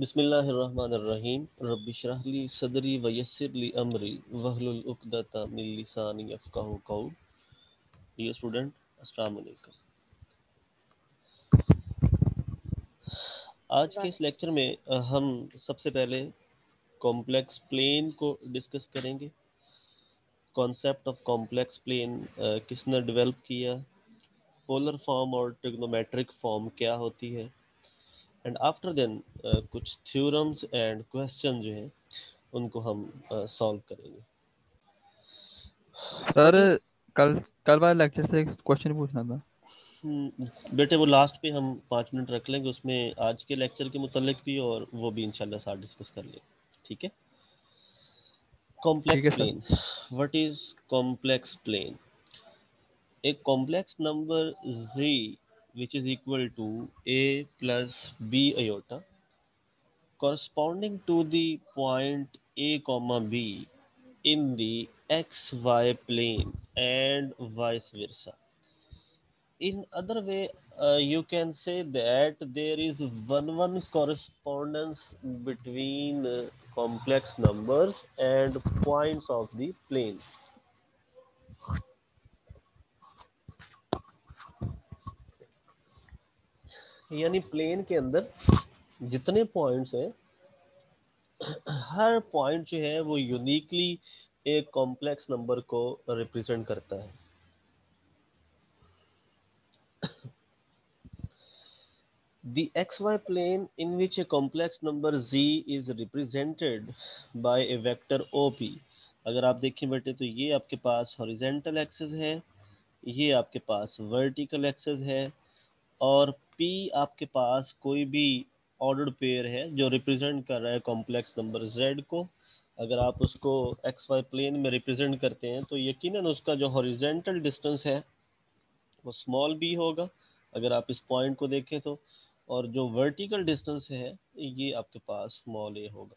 बिस्मिल्लाहिर्रहमानिर्रहीम रब्बि इश्रह ली सदरी व यस्सिर ली अमरी वहलुल उक़दता मिन लिसानी यफ़क़हू क़ौली। डियर स्टूडेंट, अस्सलाम वालेकुम। आज के इस लेक्चर में हम सबसे पहले कॉम्प्लेक्स प्लेन को डिस्कस करेंगे। कॉन्सेप्ट ऑफ कॉम्प्लेक्स प्लेन किसने डेवलप किया, पोलर फॉर्म और ट्रिग्नोमेट्रिक फॉर्म क्या होती है, एंड आफ्टर देन कुछ थ्योरम्स एंड क्वेश्चन जो हैं उनको हम सॉल्व करेंगे। सर, ओके कल कल वाले लेक्चर से एक क्वेश्चन पूछना था। बेटे, वो लास्ट पे हम 5 मिनट रख लेंगे, उसमें आज के लेक्चर के मुतालिक भी और वो भी इंशाल्लाह साथ डिस्कस कर लेंगे। ठीक है। ठीक कॉम्प्लेक्स है sir. Plane, what is complex plane? एक complex number z which is equal to a plus b iota corresponding to the point a comma b in the xy plane and vice versa. In other way, you can say that there is one correspondence between complex numbers and points of the plane. यानी plane के अंदर जितने points हैं, हर point जो है वो uniquely एक complex number को रिप्रेजेंट करता है। The xy plane in which a complex number z is represented by a vector OP। अगर आप देखें बेटे तो ये आपके पास हॉरिजेंटल एक्सिस है, ये आपके पास वर्टिकल एक्सिस है, और P आपके पास कोई भी ऑर्डर्ड पेयर है जो रिप्रेजेंट कर रहा है कॉम्प्लेक्स नंबर Z को। अगर आप उसको xy प्लेन में रिप्रेजेंट करते हैं तो यकीनन उसका जो हॉरिजेंटल डिस्टेंस है वो स्मॉल b होगा अगर आप इस पॉइंट को देखें तो, और जो वर्टिकल डिस्टेंस है ये आपके पास स्मॉल a होगा।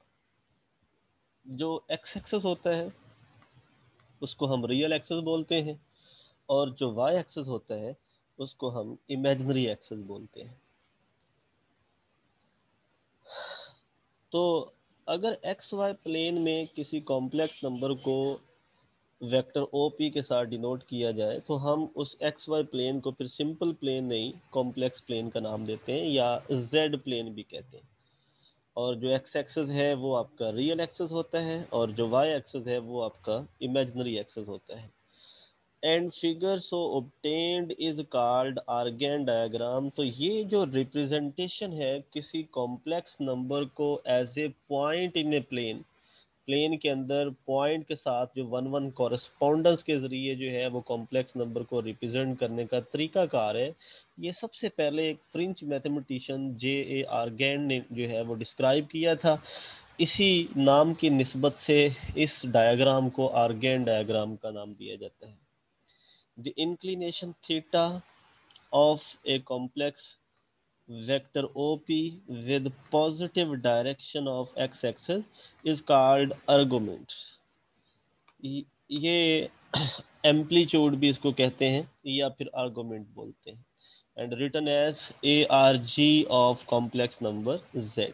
जो x एक्सेस होता है उसको हम रियल एक्सेस बोलते हैं, और जो y एक्सेस होता है उसको हम इमेजिनरी एक्सेस बोलते हैं। तो अगर एक्स वाई प्लेन में किसी कॉम्प्लेक्स नंबर को वेक्टर OP के साथ डिनोट किया जाए तो हम उस एक्स वाई प्लेन को फिर सिंपल प्लेन नहीं कॉम्प्लेक्स प्लेन का नाम देते हैं, या Z प्लेन भी कहते हैं। और जो एक्स एक्सेस है वो आपका रियल एक्सेस होता है, और जो वाई एक्सेस है वो आपका इमेजिनरी एक्सेस होता है। And figure so obtained is called Argand diagram. तो ये जो रिप्रेजेंटेशन है किसी कॉम्प्लेक्स नंबर को as a point in a plane, plane के अंदर पॉइंट के साथ जो वन कॉरेस्पॉन्डेंस के ज़रिए जो है वो कॉम्प्लेक्स नंबर को रिप्रेजेंट करने का तरीकाकार है, ये सबसे पहले एक फ्रेंच मैथमेटिशियन J.A. आर्गेन ने जो है वो डिस्क्राइब किया था। इसी नाम की निस्बत से इस डायग्राम को आर्गेन डायग्राम का नाम दिया जाता है। The inclination theta of a complex vector OP with positive direction of x-axis is called argument। ये एम्पलीट्यूड भी इसको कहते हैं या फिर आर्गुमेंट बोलते हैं, and written as ARG of complex number Z।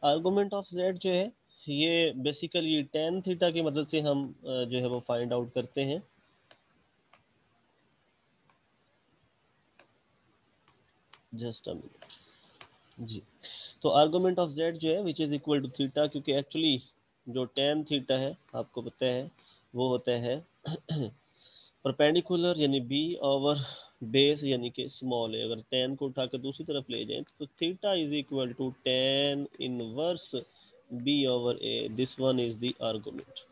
Argument of Z जो है ये बेसिकली tan थीटा की मदद से हम जो है वो फाइंड आउट करते हैं। जस्ट अ मिनट जी। तो आर्गुमेंट ऑफ Z जो है which is equal to theta, क्योंकि एक्चुअली जो tan थीटा है आपको पता है वो होता है परपेंडिकुलर यानी b ओवर बेस यानी कि स्मॉल है। अगर tan को उठाकर दूसरी तरफ ले जाएं तो theta is equal to tan inverse b over a। This one is the argument.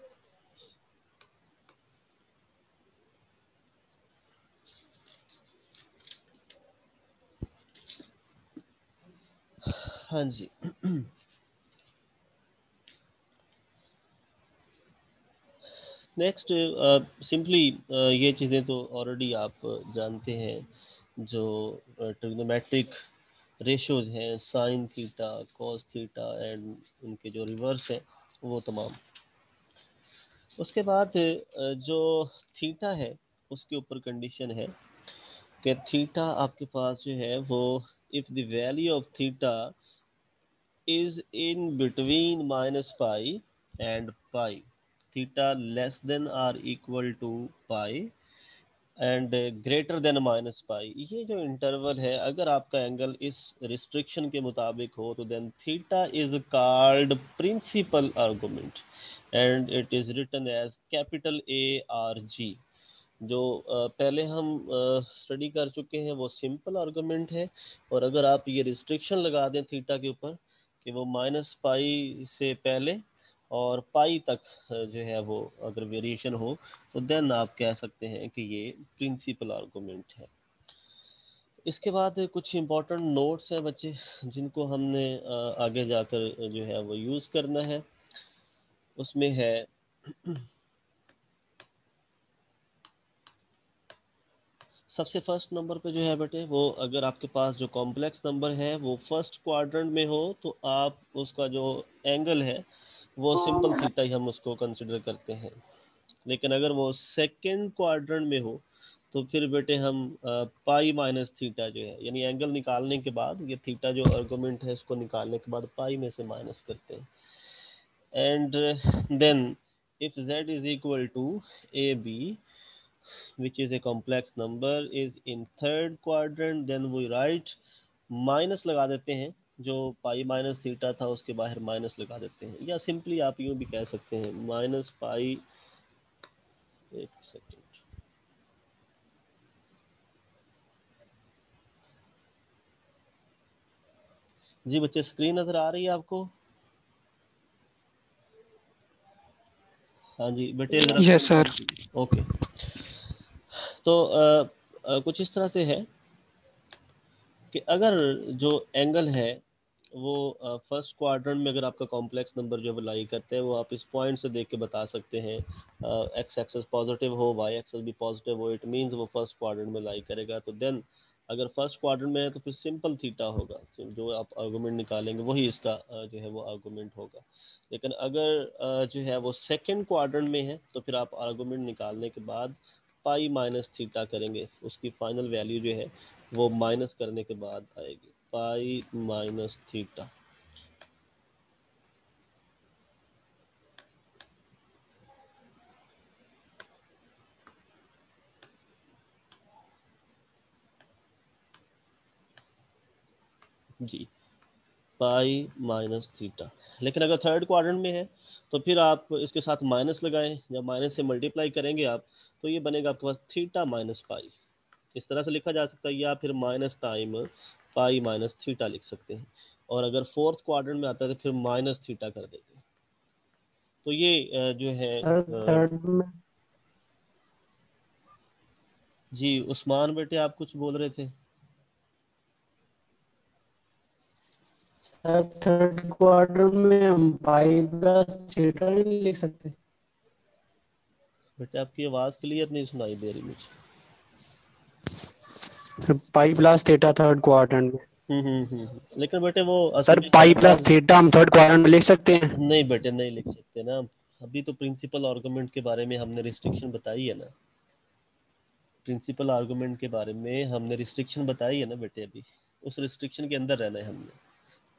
हाँ जी। नेक्स्ट सिंपली ये चीज़ें तो ऑलरेडी आप जानते हैं। जो ट्रिग्नोमेट्रिक रेशोज हैं, sine theta, cos theta and उनके जो रिवर्स हैं वो तमाम। उसके बाद जो थीटा है उसके ऊपर कंडीशन है कि थीटा आपके पास जो है वो if the value of theta is in between minus pi and pi, theta less than or equal to pi and greater than minus pi, ये जो इंटरवल है अगर आपका एंगल इस रिस्ट्रिक्शन के मुताबिक हो तो then theta is called principal argument and it is written as capital A R G. जो पहले हम स्टडी कर चुके हैं वो सिंपल आर्गुमेंट है, और अगर आप ये रिस्ट्रिक्शन लगा दें थीटा के ऊपर कि वो माइनस पाई से पहले और पाई तक जो है वो अगर वेरिएशन हो तो देन आप कह सकते हैं कि ये प्रिंसिपल आर्गुमेंट है। इसके बाद कुछ इम्पोर्टेंट नोट्स हैं बच्चे जिनको हमने आगे जाकर जो है वो यूज़ करना है। उसमें है सबसे फर्स्ट नंबर पे जो है बेटे वो अगर आपके पास जो कॉम्प्लेक्स नंबर है वो फर्स्ट क्वाड्रेंट में हो तो आप उसका जो एंगल है वो सिंपल थीटा ही हम उसको कंसिडर करते हैं, लेकिन अगर वो सेकंड क्वाड्रेंट में हो तो फिर बेटे हम पाई माइनस थीटा जो है यानी एंगल निकालने के बाद ये थीटा जो आर्गुमेंट है इसको निकालने के बाद पाई में से माइनस करते हैं। And then if z is equal to A B which is a complex number is in third quadrant then we write minus लगा देते हैं, जो पाई माइनस थीटा था उसके बाहर माइनस लगा देते हैं, या सिंपली आप यूं भी कह सकते हैं माइनस पाई, एक सेकेंड जी बच्चे स्क्रीन नजर आ रही है आपको? हाँ जी बेटे जरा यस सर। ओके। तो कुछ इस तरह से है कि अगर जो एंगल है वो फर्स्ट क्वाड्रेंट में अगर आपका कॉम्प्लेक्स नंबर जो लाई करते हैं वो आप इस पॉइंट से देख के बता सकते हैं, एक्स एक्सेस पॉजिटिव हो वाई एक्सेस भी पॉजिटिव हो, इट मींस वो फर्स्ट क्वाड्रेंट में लाई करेगा। तो देन अगर फर्स्ट क्वाड्रेंट में है तो फिर सिंपल थीटा होगा, तो जो आप आर्गुमेंट निकालेंगे वही इसका जो है वो आर्गुमेंट होगा। लेकिन अगर जो है वो सेकेंड क्वाड्रेंट में है तो फिर आप आर्गुमेंट निकालने के बाद पाई माइनस थीटा करेंगे, उसकी फाइनल वैल्यू जो है वो माइनस करने के बाद आएगी पाई माइनस थीटा। जी पाई माइनस थीटा। लेकिन अगर थर्ड क्वाड्रेंट में है तो फिर आप इसके साथ माइनस लगाएं, जब माइनस से मल्टीप्लाई करेंगे आप तो ये बनेगा आपके पास थीटा माइनस पाई, इस तरह से लिखा जा सकता है, या फिर minus time pi minus theta लिख सकते हैं। और अगर फोर्थ क्वाड्रेंट में आता है तो फिर माइनस थीटा कर देंगे। तो ये जो है थर्ड में जी उस्मान बेटे आप कुछ बोल रहे थे? थर्ड क्वार्टर में हम पाई प्लस थीटा नहीं लिख सकते? बेटे आपकी आवाज़ क्लियर नहीं सुनाई दे रही मुझे। Pi plus theta third quarter में। लेकिन बेटे वो असल सर में पाई हमारे प्लस पास थीटा हम थर्ड क्वार्टर में लिख सकते हैं? नहीं बेटे नहीं लिख सकते ना, अभी तो प्रिंसिपल आर्गुमेंट के बारे में हमने रिस्ट्रिक्शन बताई है ना, प्रिंसिपल आर्गुमेंट के बारे में हमने रिस्ट्रिक्शन बताई है ना बेटे, अभी उस रिस्ट्रिक्शन के अंदर रहना है हमने।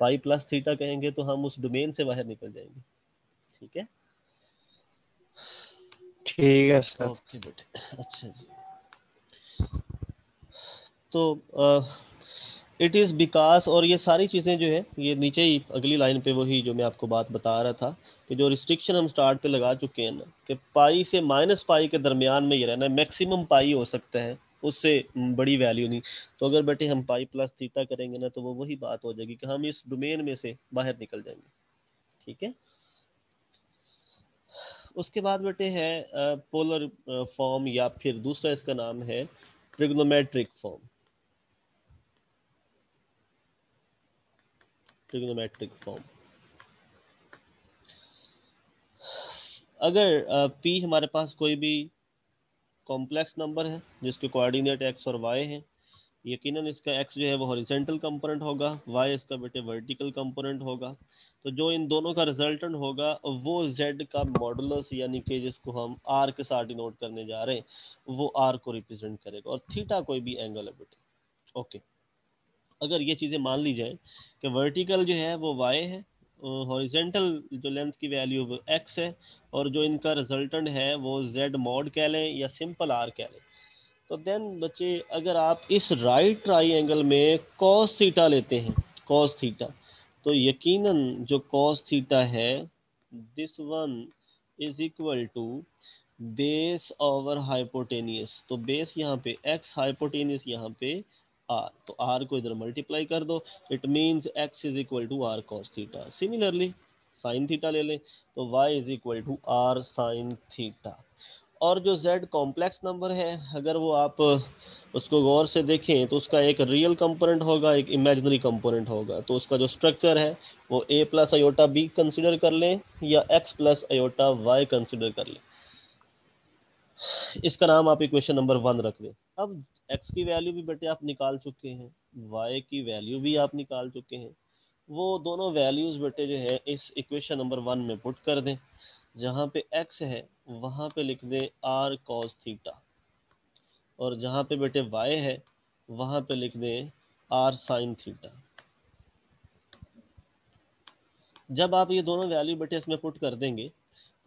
पाई प्लस थीटा कहेंगे तो हम उस डोमेन से बाहर निकल जाएंगे। ठीक है ठीक है सर। ओके बेटे अच्छा जी। तो इट इज़ बिकॉज, और ये सारी चीज़ें जो है ये नीचे ही अगली लाइन पे वही जो मैं आपको बात बता रहा था कि जो रिस्ट्रिक्शन हम स्टार्ट पे लगा चुके हैं ना कि पाई से माइनस पाई के दरमियान में ये रहना है, मैक्सिमम पाई हो सकता है, उससे बड़ी वैल्यू नहीं। तो अगर बेटे हम पाई प्लस थीटा करेंगे ना तो वो वही बात हो जाएगी कि हम इस डोमेन में से बाहर निकल जाएंगे। ठीक है उसके बाद बेटे है पोलर फॉर्म, या फिर दूसरा इसका नाम है ट्रिग्नोमेट्रिक फॉर्म। ट्रिग्नोमेट्रिक फॉर्म अगर p हमारे पास कोई भी कॉम्प्लेक्स नंबर है जिसके कोऑर्डिनेट x और y हैं यकीनन इसका x जो है वो हॉरिजेंटल कंपोनेंट होगा, y इसका बेटे वर्टिकल कंपोनेंट होगा। तो जो इन दोनों का रिजल्टेंट होगा वो z का मॉडुलस, यानी कि जिसको हम r के साथ डिनोट करने जा रहे हैं, वो r को रिप्रेजेंट करेगा। और थीटा कोई भी एंगल है बेटे। ओके, अगर ये चीज़ें मान ली जाए कि वर्टिकल जो है वो y है, हॉरिजेंटल जो लेंथ की वैल्यू वो x है, और जो इनका रिजल्टेंट है वो z मॉड कह लें या सिंपल r कह लें, तो देन बच्चे अगर आप इस राइट ट्राइंगल में cos थीटा लेते हैं, cos थीटा, तो यकीनन जो cos थीटा है, this one is equal to base over hypotenuse. तो बेस यहाँ पे x, हाइपोटेनियस यहाँ पे r, तो r को इधर मल्टीप्लाई कर दो, it means x is equal to r cos theta. Similarly sine theta ले लें तो y is equal to r sine theta. और जो z कॉम्प्लेक्स नंबर है, अगर वो आप उसको गौर से देखें तो उसका एक रियल कंपोनेंट होगा, एक इमेजिनरी कंपोनेंट होगा। तो उसका जो स्ट्रक्चर है वो a plus iota b consider कर लें या x plus iota y consider कर लें। इसका नाम आप इक्वेशन नंबर 1 रख दें। अब x की वैल्यू भी बेटे आप निकाल चुके हैं, y की वैल्यू भी आप निकाल चुके हैं। वो दोनों वैल्यूज बेटे जो है इस इक्वेशन नंबर 1 में पुट कर दें। जहाँ पे x है वहाँ पे लिख दें r cos थीटा, और जहाँ पे बेटे y है वहाँ पे लिख दें r sin थीटा। जब आप ये दोनों वैल्यू बेटे इसमें पुट कर देंगे,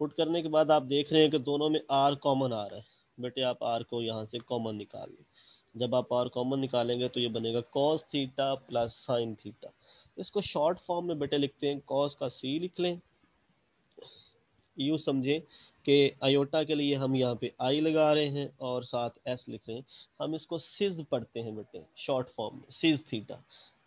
पुट करने के बाद आप देख रहे हैं कि दोनों में r कॉमन आ रहा है, बेटे आप r को यहाँ से कॉमन निकाल लें। जब आप r कॉमन निकालेंगे तो ये बनेगा cos theta plus sin theta. इसको शॉर्ट फॉर्म में बेटे लिखते हैं, cos का c लिख लें, यूँ समझें कि आयोटा के लिए हम यहाँ पे आई लगा रहे हैं और साथ एस लिख रहे हैं। हम इसको सिज पढ़ते हैं बेटे शॉर्ट फॉर्म में, सिज थीटा।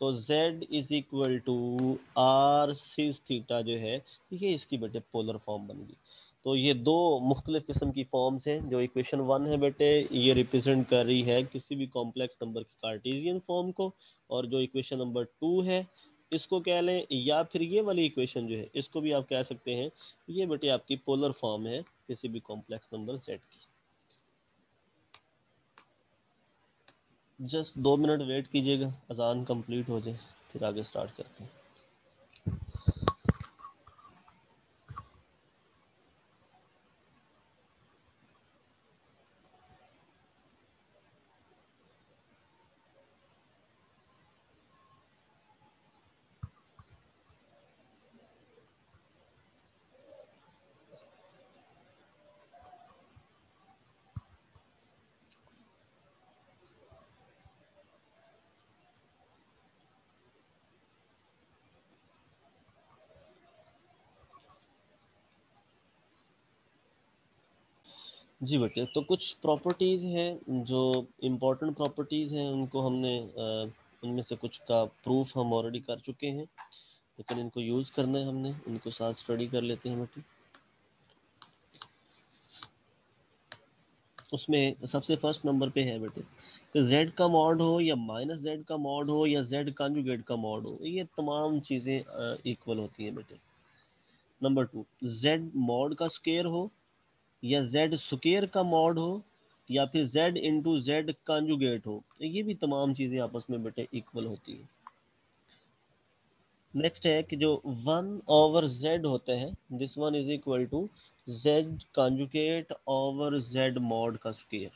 तो z is equal to R cis theta जो है ये इसकी बेटे पोलर फॉर्म बन गई। तो ये दो मुख्तलिफ किस्म की फॉर्म्स हैं। जो इक्वेशन 1 है बेटे ये रिप्रेजेंट कर रही है किसी भी कॉम्प्लेक्स नंबर की कार्टेशियन फॉर्म को, और जो इक्वेशन नंबर 2 है इसको कह लें, या फिर ये वाली इक्वेशन जो है इसको भी आप कह सकते हैं, ये बेटे आपकी पोलर फॉर्म है किसी भी कॉम्प्लेक्स नंबर z की। जस्ट 2 मिनट वेट कीजिएगा, अजान कंप्लीट हो जाए फिर आगे स्टार्ट करते हैं। जी बेटे, तो कुछ प्रॉपर्टीज़ हैं जो इम्पोर्टेंट प्रॉपर्टीज़ हैं, उनको हमने उनमें से कुछ का प्रूफ हम ऑलरेडी कर चुके हैं, लेकिन इनको यूज़ करना है हमने, इनको साथ स्टडी कर लेते हैं बेटे। उसमें सबसे फर्स्ट नंबर पे है बेटे कि z का मॉड हो या माइनस z का मॉड हो या z कॉन्जुगेट का मॉड हो, ये तमाम चीज़ें इक्वल होती हैं बेटे। नंबर 2, z मॉड का स्क्वायर हो या z स्क्वायर का मॉड हो या फिर z इंटू जेड कॉन्जुगेट हो, ये भी तमाम चीज़ें आपस में बेटे इक्वल होती हैं। नेक्स्ट है कि जो 1/z होता है, this one is equal to z conjugate over z mod का स्क्वायर।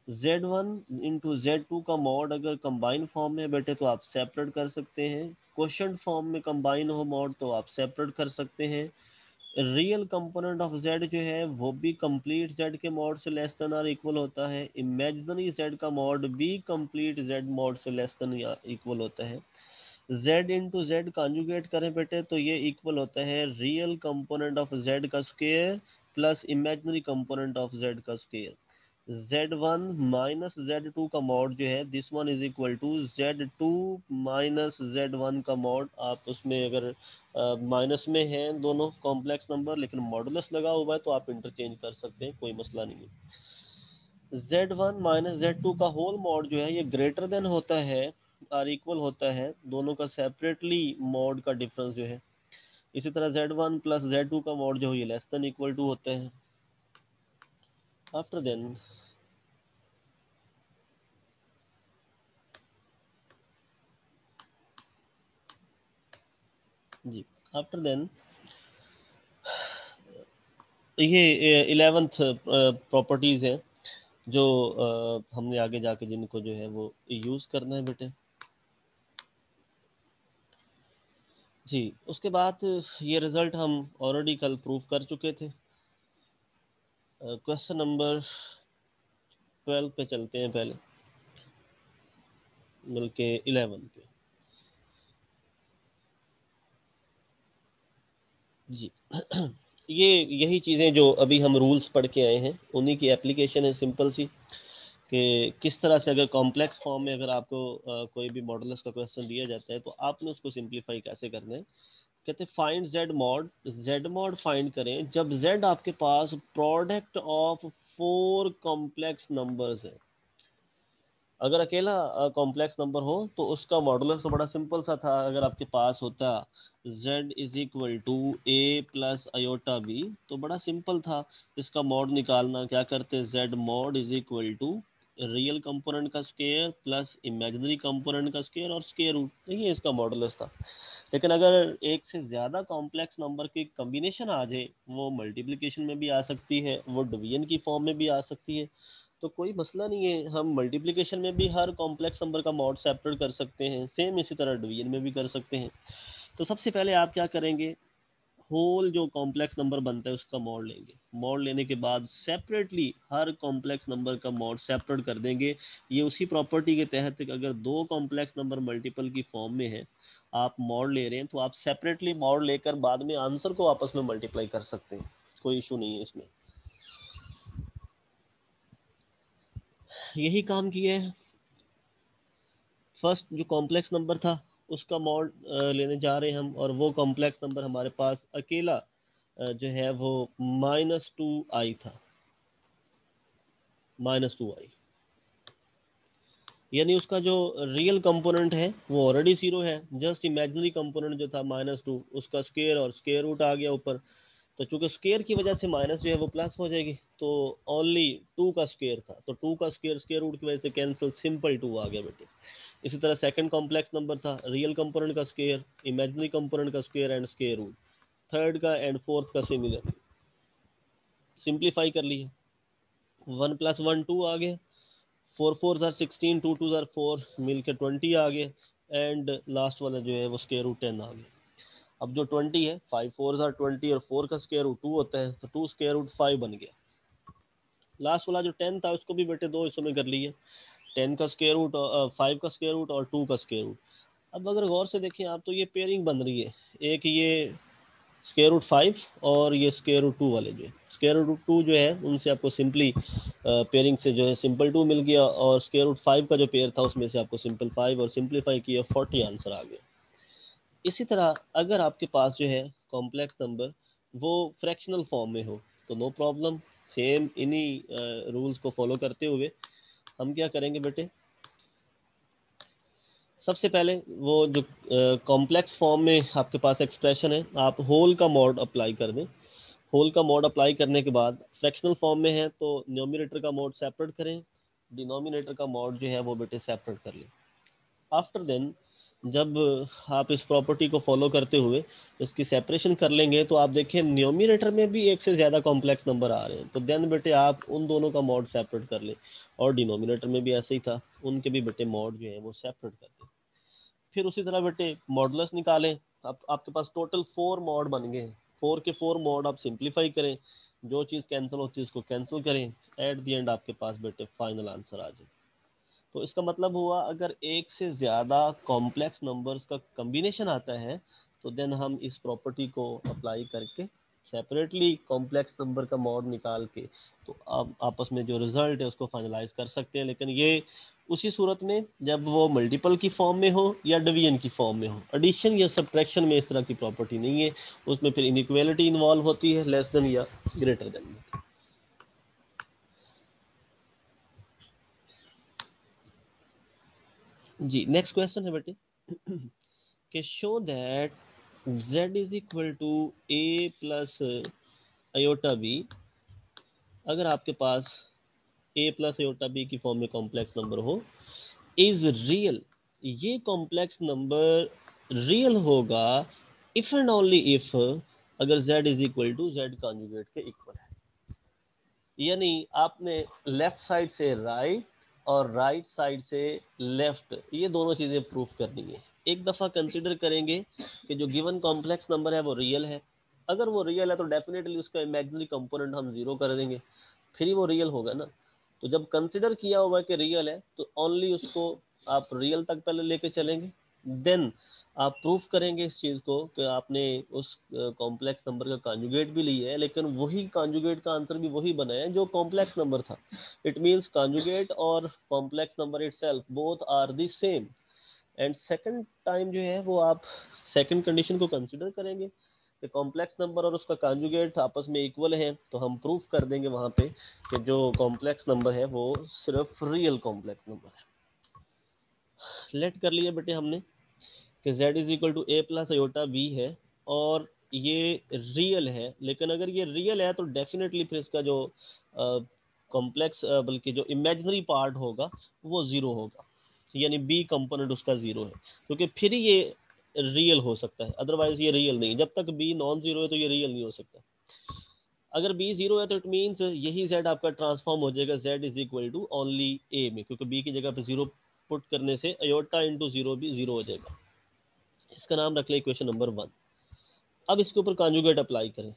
z1 इंटू z2 का मॉड अगर कंबाइन फॉर्म में बेटे तो आप सेपरेट कर सकते हैं, क्वोशंट फॉर्म में कंबाइन हो मॉड तो आप सेपरेट कर सकते हैं। रियल कंपोनेंट ऑफ z जो है वो भी कंप्लीट z के मॉड से लेस देन और इक्वल होता है। इमेजिनरी z का मॉड भी कंप्लीट z मॉड से लेस देन या इक्वल होता है। z इंटू जेड कॉन्जुगेट करें बेटे तो ये इक्वल होता है रियल कंपोनेंट ऑफ z का square plus imaginary component of z का स्क्वायर। z1 माइनस z2 का मॉड जो है this one is equal to z2 minus z1 का मॉड। आप उसमें अगर माइनस में हैं दोनों कॉम्प्लेक्स नंबर लेकिन मॉडुलस लगा हुआ है तो आप इंटरचेंज कर सकते हैं, कोई मसला नहीं है। z1 माइनस z2 का होल मॉड जो है ये ग्रेटर देन होता है और इक्वल होता है दोनों का सेपरेटली मॉड का डिफरेंस जो है। इसी तरह z1 प्लस z2 का मॉड जो है ये लेस देन इक्वल टू होते हैं। आफ्टर देन जी, आफ्टर देन ये 11th प्रॉपर्टीज है जो हमने आगे जाके जिनको जो है वो यूज करना है बेटे। जी, उसके बाद ये रिजल्ट हम ऑलरेडी कल प्रूव कर चुके थे। क्वेश्चन नंबर 12 पे चलते हैं पहले, बल्कि 11 पे। जी ये यही चीज़ें जो अभी हम रूल्स पढ़ के आए हैं उन्हीं की एप्लीकेशन है, सिंपल सी, कि किस तरह से अगर कॉम्प्लेक्स फॉर्म में अगर आपको कोई भी मॉडुलस का क्वेश्चन दिया जाता है तो आपने उसको सिंप्लीफाई कैसे करना है। कहते हैं फाइंड जेड मॉड फाइंड करें जब जेड आपके पास प्रोडक्ट ऑफ 4 कॉम्प्लेक्स नंबर्स है। अगर अकेला कॉम्प्लेक्स नंबर हो तो उसका मॉडुलस तो बड़ा सिंपल सा था। अगर आपके पास होता z is equal to A plus iota B तो बड़ा सिंपल था इसका मॉड निकालना। क्या करते, z mod is equal to real component का स्क्वायर प्लस इमेजिनरी कंपोनेंट का स्क्वायर और स्क्वायर रूट, ये इसका मॉडुलस था। लेकिन अगर एक से ज़्यादा कॉम्प्लेक्स नंबर की कम्बिनेशन आ जाए, वो मल्टीप्लिकेशन में भी आ सकती है, वो डिवीजन की फॉर्म में भी आ सकती है, तो कोई मसला नहीं है। हम मल्टीप्लिकेशन में भी हर कॉम्प्लेक्स नंबर का मॉड सेपरेट कर सकते हैं, सेम इसी तरह डिवीजन में भी कर सकते हैं। तो सबसे पहले आप क्या करेंगे, होल जो कॉम्प्लेक्स नंबर बनता है उसका मॉड लेंगे। मॉड लेने के बाद सेपरेटली हर कॉम्प्लेक्स नंबर का मॉड सेपरेट कर देंगे। ये उसी प्रॉपर्टी के तहत कि अगर दो कॉम्प्लेक्स नंबर मल्टीपल की फॉर्म में है, आप मॉड ले रहे हैं तो आप सेपरेटली मॉड लेकर बाद में आंसर को आपस में मल्टीप्लाई कर सकते हैं, कोई इशू नहीं है इसमें। यही काम किया है। फर्स्ट जो कॉम्प्लेक्स नंबर था उसका मॉड लेने जा रहे हैं हम, और वो कॉम्प्लेक्स नंबर हमारे पास अकेला जो है वो -2i था, -2i। यानी उसका जो रियल कंपोनेंट है वो ऑलरेडी 0 है, जस्ट इमेजिनरी कंपोनेंट जो था -2 उसका स्क्वायर और स्क्वायर रूट आ गया ऊपर। तो चूंकि स्क्वायर की वजह से माइनस जो है वो प्लस हो जाएगी, तो ओनली 2 का स्क्वायर था, तो 2 का स्क्वायर स्क्वायर रूट की वजह से कैंसिल, सिंपल 2 आ गया बेटे। इसी तरह सेकंड कॉम्प्लेक्स नंबर था रियल कंपोनेंट का स्क्वायर, इमेजिनरी कंपोनेंट का square and square root. Third का एंड फोर्थ का सिमिलर सिंप्लीफाई कर लिया, 1 + 1 2 आ गए, 4 4 ज़ार 16, 2 2 ज़ार 4 मिलकर 20 आ गए, एंड लास्ट वाला जो है वो स्क्वायर रूट 10 आ गया। अब जो 20 है, 5 4 ज़ार 20 और 4 का स्क्वायर रूट 2 होता है, तो 2 स्क्वायर रूट 5 बन गया। लास्ट वाला जो 10 था उसको भी बेटे दो हिस्सों में कर लिए, 10 का स्क्वायर रूट, 5 का स्क्वायर रूट और 2 का स्क्वायर रूट। अब अगर गौर से देखें आप तो ये पेयरिंग बन रही है, एक ये स्क्वायर रूट 5 और ये स्क्वायर रूट 2 वाले जो है, स्क्वायर रूट 2 जो है उनसे आपको सिंपली पेयरिंग से जो है सिंपल 2 मिल गया, और स्क्वायर रूट 5 का जो पेयर था उसमें से आपको सिंपल 5 और सिंप्लीफाई किया 40 आंसर आ गया। इसी तरह अगर आपके पास जो है कॉम्प्लेक्स नंबर वो फ्रैक्शनल फॉर्म में हो तो नो प्रॉब्लम, सेम इन्हीं रूल्स को फॉलो करते हुए हम क्या करेंगे बेटे, सबसे पहले वो जो कॉम्प्लेक्स फॉर्म में आपके पास एक्सप्रेशन है, आप होल का मॉड अप्लाई कर दें। होल का मॉड अप्लाई करने के बाद फ्रैक्शनल फॉर्म में है तो न्यूमरेटर का मॉड सेपरेट करें, डिनोमिनेटर का मॉड जो है वो बेटे सेपरेट कर लें। आफ्टर देन जब आप इस प्रॉपर्टी को फॉलो करते हुए इसकी सेपरेशन कर लेंगे तो आप देखिए न्यूमरेटर में भी एक से ज़्यादा कॉम्प्लेक्स नंबर आ रहे हैं, तो देन बेटे आप उन दोनों का मॉड सेपरेट कर लें, और डिनोमिनेटर में भी ऐसे ही था, उनके भी बेटे मॉड जो है वो सेपरेट कर दें। फिर उसी तरह बेटे मॉडुलस निकालें। अब आपके पास टोटल 4 मॉड बन गए हैं, 4 के 4 मॉड आप सिंप्लीफाई करें, जो चीज़ कैंसिल होती है उसको कैंसिल करें, एट द एंड आपके पास बेटे फाइनल आंसर आ जाए। तो इसका मतलब हुआ अगर एक से ज़्यादा कॉम्प्लेक्स नंबर्स का कम्बिनेशन आता है तो देन हम इस प्रॉपर्टी को अप्लाई करके सेपरेटली कॉम्प्लेक्स नंबर का मॉड निकाल के तो आप आपस में जो रिजल्ट है उसको फाइनलाइज कर सकते हैं। लेकिन ये उसी सूरत में जब वो मल्टीपल की फॉर्म में हो या डिवीजन की फॉर्म में हो, एडिशन या सब्ट्रैक्शन में इस तरह की प्रॉपर्टी नहीं है, उसमें फिर इनइक्वालिटी इन्वॉल्व होती है, लेस देन या ग्रेटर देन। जी नेक्स्ट क्वेश्चन है बेटे कि show that z is equal to a plus iota B. अगर आपके पास a प्लस अयोटा बी की फॉर्म में कॉम्प्लेक्स नंबर हो, इज रियल, ये कॉम्प्लेक्स नंबर रियल होगा इफ एंड ओनली इफ अगर z is equal to z conjugate के इक्वल है, यानी आपने लेफ्ट साइड से राइट और राइट साइड से लेफ्ट ये दोनों चीजें प्रूफ करनी है। एक दफा कंसीडर करेंगे कि जो गिवन कॉम्प्लेक्स नंबर है वो रियल है। अगर वो रियल है तो डेफिनेटली उसका इमेजिनरी कंपोनेंट हम जीरो कर देंगे, फिर ही वो रियल होगा ना। तो जब कंसिडर किया हुआ कि रियल है तो ओनली उसको आप रियल तक पहले लेके चलेंगे, देन आप प्रूफ करेंगे इस चीज़ को कि आपने उस कॉम्प्लेक्स नंबर का कॉन्जुगेट भी लिया है, लेकिन वही कॉन्जुगेट का आंसर भी वही बना है जो कॉम्प्लेक्स नंबर था। इट मीन्स कॉन्जुगेट और complex number itself both are the same. And second time जो है वो आप सेकंड कंडीशन को कंसिडर करेंगे कि कॉम्प्लेक्स नंबर और उसका कॉन्जुगेट आपस में इक्वल है, तो हम प्रूफ कर देंगे वहाँ पे कि जो कॉम्प्लेक्स नंबर है वो सिर्फ रियल कॉम्प्लेक्स नंबर है। लेट कर लिया बेटे हमने कि z is equal to A plus iota B है और ये रियल है, लेकिन अगर ये रियल है तो डेफिनेटली फिर इसका जो कॉम्प्लेक्स बल्कि जो इमेजिनरी पार्ट होगा वो ज़ीरो होगा, यानी बी कंपोनेंट उसका ज़ीरो है, क्योंकि फिर ही ये रियल हो सकता है, अदरवाइज ये रियल नहीं। जब तक बी नॉन ज़ीरो है तो ये रियल नहीं हो सकता। अगर बी ज़ीरो है तो इट मीन्स यही z आपका ट्रांसफॉर्म हो जाएगा z is equal to only a में, क्योंकि b की जगह पे ज़ीरो पुट करने से अयोटा इंटू ज़ीरो भी ज़ीरो हो जाएगा। इसका नाम रख ले इक्वेशन नंबर 1। अब इसके ऊपर कॉन्जुगेट अप्लाई करें।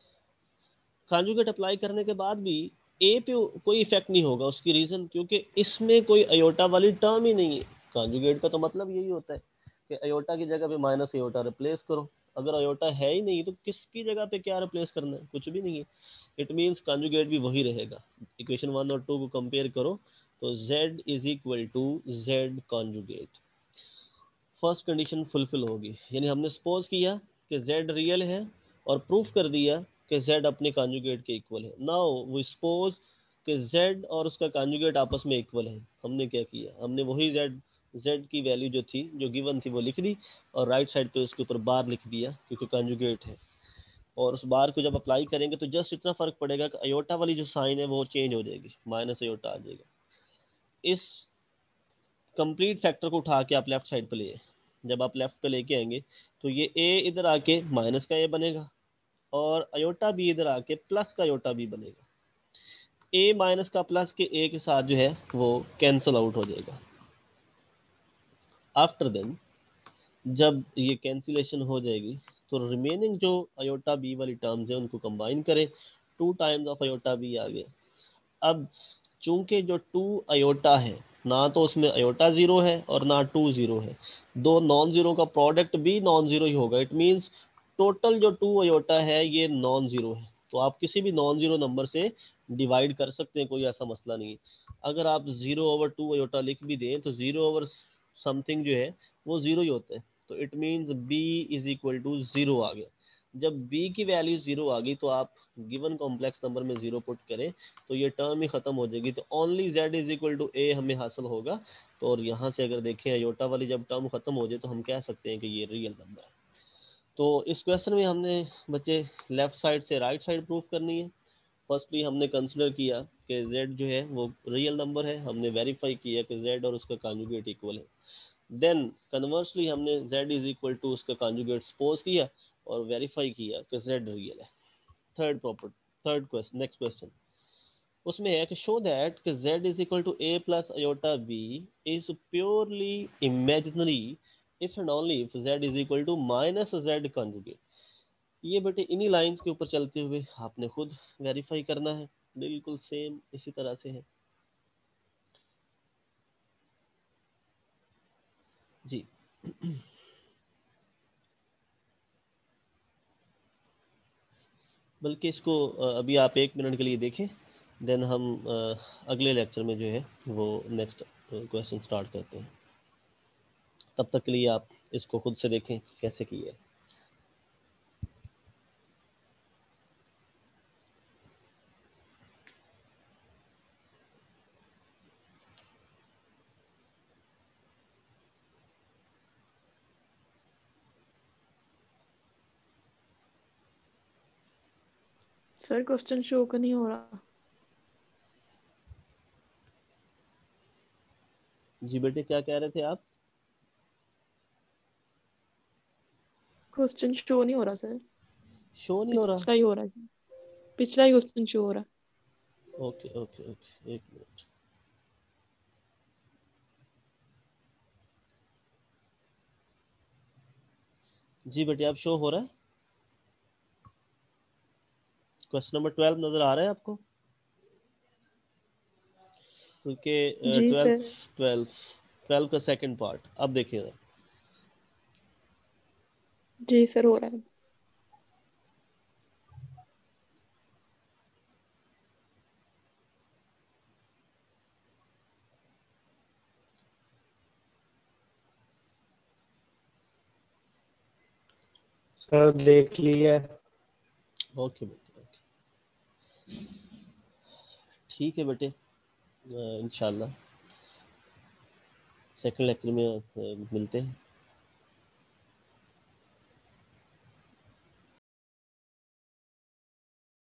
कॉन्जुगेट अप्लाई करने के बाद भी ए पे कोई इफेक्ट नहीं होगा। उसकी रीज़न क्योंकि इसमें कोई अयोटा वाली टर्म ही नहीं है। कॉन्जुगेट का तो मतलब यही होता है कि अयोटा की जगह पे माइनस अयोटा रिप्लेस करो। अगर अयोटा है ही नहीं तो किसकी जगह पे क्या रिप्लेस करना है, कुछ भी नहीं है। इट मीन्स कॉन्जुगेट भी वही रहेगा। इक्वेशन 1 और 2 को कंपेयर करो तो z is equal to z conjugate. First condition fulfil होगी, यानी हमने सपोज किया कि z रियल है और प्रूफ कर दिया कि z अपने कॉन्जुगेट के इक्वल है। नाउ वी सपोज कि z और उसका कॉन्जुगेट आपस में इक्वल है। हमने क्या किया, हमने वही z की वैल्यू जो थी जो गिवन थी वो लिख दी और राइट साइड पे उसके ऊपर बार लिख दिया क्योंकि कॉन्जुगेट है। और उस बार को जब अप्लाई करेंगे तो जस्ट इतना फर्क पड़ेगा कि अयोटा वाली जो साइन है वो चेंज हो जाएगी, माइनस अयोटा आ जाएगा। इस कंप्लीट फैक्टर को उठा के आप लेफ्ट साइड पे ले, जब आप लेफ्ट पे लेके आएंगे तो ये a इधर आके माइनस का a बनेगा और अयोटा b इधर आके प्लस का अयोटा b बनेगा। a माइनस का प्लस के a के साथ जो है वो कैंसिल आउट हो जाएगा। आफ्टर देन जब ये कैंसिलेशन हो जाएगी तो रिमेनिंग जो अयोटा b वाली टर्म्स है उनको कंबाइन करें, 2 टाइम्स ऑफ अयोटा b आ गया। अब चूंकि जो 2 अयोटा है ना तो उसमें अयोटा ज़ीरो है और ना 2 ज़ीरो है, दो नॉन ज़ीरो का प्रोडक्ट भी नॉन ज़ीरो ही होगा। इट मीन्स टोटल जो 2 अयोटा है ये नॉन ज़ीरो है। तो आप किसी भी नॉन ज़ीरो नंबर से डिवाइड कर सकते हैं, कोई ऐसा मसला नहीं है। अगर आप 0/2 अयोटा लिख भी दें तो 0 ओवर समथिंग जो है वो ज़ीरो ही होता है। तो it means b is equal to zero आ गया। जब b की वैल्यू ज़ीरो आ गई तो आप गिवन कॉम्प्लेक्स नंबर में ज़ीरो पुट करें तो ये टर्म ही ख़त्म हो जाएगी। तो only z is equal to a हमें हासिल होगा। तो और यहाँ से अगर देखें अयोटा वाली जब टर्म ख़त्म हो जाए तो हम कह सकते हैं कि ये रियल नंबर है। तो इस क्वेश्चन में हमने बच्चे लेफ्ट साइड से राइट साइड प्रूफ करनी है। फर्स्टली हमने कंसिडर किया कि z जो है वो रियल नंबर है, हमने वेरीफाई किया कि z और उसका कॉन्जुगेट इक्वल है। देन कन्वर्सली हमने z इज इक्वल टू उसका कॉन्जुगेट सपोज किया और वेरीफाई किया कि z रियल है। थर्ड क्वेश्चन, नेक्स्ट क्वेश्चन उसमें है कि शो दैट कि z is equal to a plus iota b is purely imaginary if and only if z is equal to minus z conjugate. ये बेटे इन्हीं लाइंस के ऊपर चलते हुए आपने खुद वेरीफाई करना है, बिल्कुल सेम इसी तरह से है जी। बल्कि इसको अभी आप 1 मिनट के लिए देखें, देन हम अगले लेक्चर में जो है वो नेक्स्ट क्वेश्चन स्टार्ट करते हैं। तब तक के लिए आप इसको खुद से देखें कैसे किया है। सर क्वेश्चन शो का नहीं हो रहा। जी बेटे क्या कह रहे थे आप? क्वेश्चन शो नहीं हो रहा सर। शो नहीं हो रहा? पिछला ही हो रहा है। पिछला ही क्वेश्चन शो हो रहा है। ओके ओके ओके, एक मिनट। जी बेटे, आप शो हो रहा है? क्वेश्चन नंबर 12 नजर आ रहा है आपको? क्योंकि जी 12 सर। 12 12 का सेकंड पार्ट अब देखिएगा। जी सर हो रहा है। सर देख लिया है। ओके बेटे, ओके, ठीक है बेटे। इंशाल्लाह सेकंड लेक्चर में मिलते हैं।